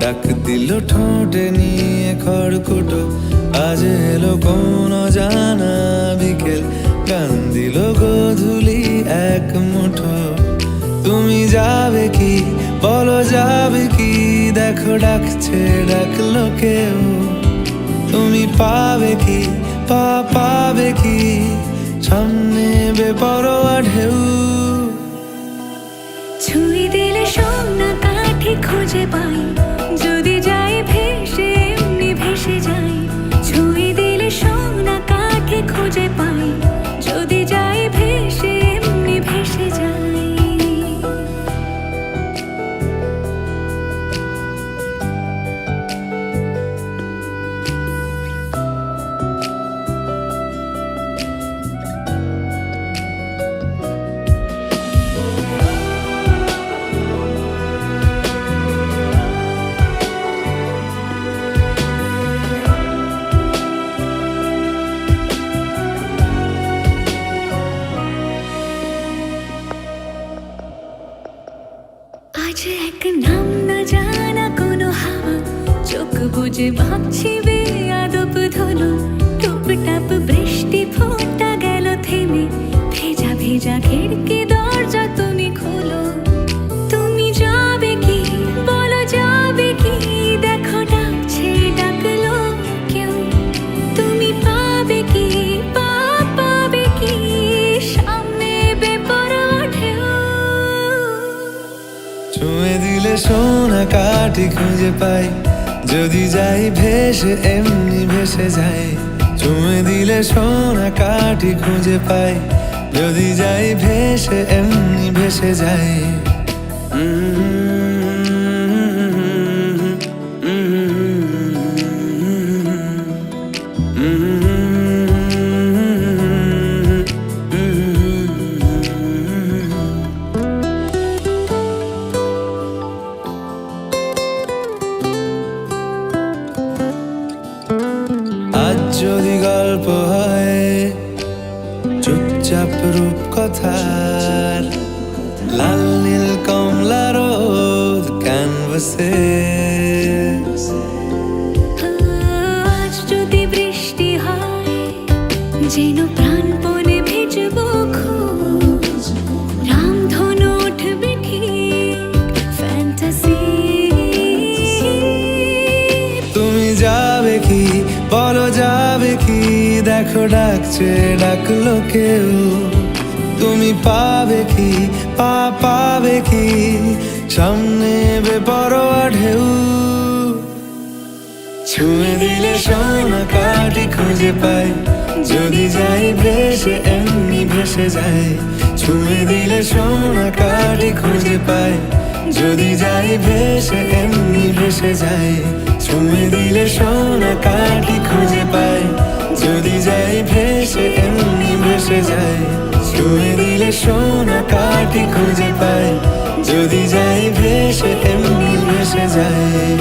ডাক দিল ঠোঁটে নিয়ে খড়কুটো, আজ এলো কোন জানা বিকেল, গান দিল গোধূলি এক মুঠো। তুমি যাবে কি বলো যাবে কি, দেখো ডাকছে ডাকলো কেউ। তুমি পাবে কি পাবে কি, সামনে বেপরোয়া ঢেউ। ছুঁয়ে দিলে সোনা কাঠি খুঁজে পাই, যদি যাই ভেসে এমনি ভেসে যাই। ছুঁয়ে দিলে সোনা কাঠি খুঁজে পাই, যদি যাই ভেসে এমনি ভেসে যাই। আজ এক নাম না জানা কোনো হাওয়া, চোখ বুজে ভাবছি বেয়াদব ধলো। টুপটাপ বৃষ্টি ফোঁটা গেল থেমে, ভেজা ভেজা খিড়কি দরজা তুমি খোলো। তুমি যাবে কি বলো যাবে কি, দেখো ডাকছে ডাকলো কেউ। তুমি পাবে কি পাবে কি, সামনে বেপরোয়া ঢেউ। ছুঁয়ে দিলে সোনা কাঠি খুঁজে পাই, যদি যাই ভেসে এমনি ভেসে যাই। ছুঁয়ে দিলে সোনা কাঠি খুঁজে পাই, যদি যাই ভেসে এমনি ভেসে যাই। আজ যদি গল্প হয় চুপচাপ রূপকথার, লাল নীল কমলা রোদ ক্যানভাসে। আজ যদি বৃষ্টি হয়, যেন প্রাণপণে ভিজবো খোঁজ। রামধনু উঠবে ঠিক ফ্যান্টাসি। তুমি যাবে কি বলো যাবে কি, দেখো ডাকছে ডাকলো কেউ। তুমি পাবে কি পাবে কি, সামনে বেপরোয়া ঢেউ। ছুঁয়ে দিলে সোনা কাঠি খুঁজে পাই, যদি যাই ভেসে এমনি ভেসে যাই। ছুঁয়ে দিলে সোনা কাঠি খুঁজে পাই, যদি যাই ভেসে এমনি ভেসে যাই। ছুঁয়ে দিলে সোনা কাঠি খুঁজে পাই, যদি যাই ভেসে এমনি ভেসে যাই। ছুঁয়ে দিলে সোনা কাঠি খুঁজে পাই, যদি যাই ভেসে এমনি ভেসে যাই।